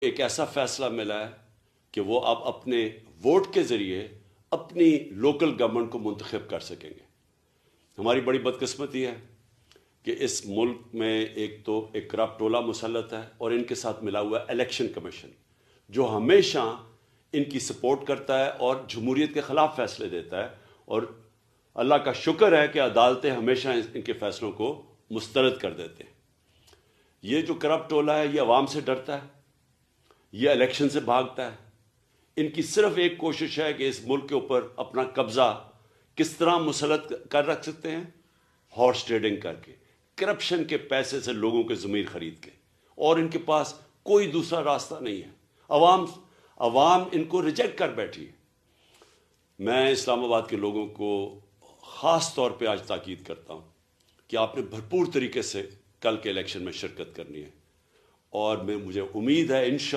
ایک ایسا فیصلہ ملا ہے کہ وہ اب اپنے ووٹ کے ذریعے اپنی لوکل گورنمنٹ کو منتخب کر سکیں گے۔ ہماری بڑی بدقسمتی ہے کہ اس ملک میں ایک کرپٹ ٹولہ مسلط ہے اور ان کے ساتھ ملا ہوا الیکشن کمیشن، جو ہمیشہ ان کی سپورٹ کرتا ہے اور جمہوریت کے خلاف فیصلے دیتا ہے، اور اللہ کا شکر ہے کہ عدالتیں ہمیشہ ان کے فیصلوں کو مسترد کر دیتے ہیں۔ یہ جو کرپٹ ٹولہ ہے یہ عوام سے ڈرتا ہے، یہ الیکشن سے بھاگتا ہے۔ ان کی صرف ایک کوشش ہے کہ اس ملک کے اوپر اپنا قبضہ کس طرح مسلط کر رکھ سکتے ہیں، ہارس ٹریڈنگ کر کے، کرپشن کے پیسے سے لوگوں کے ضمیر خرید کے، اور ان کے پاس کوئی دوسرا راستہ نہیں ہے۔ عوام ان کو ریجیکٹ کر بیٹھی ہے۔ میں اسلام آباد کے لوگوں کو خاص طور پہ آج تاکید کرتا ہوں کہ آپ نے بھرپور طریقے سے کل کے الیکشن میں شرکت کرنی ہے، اور مجھے امید ہے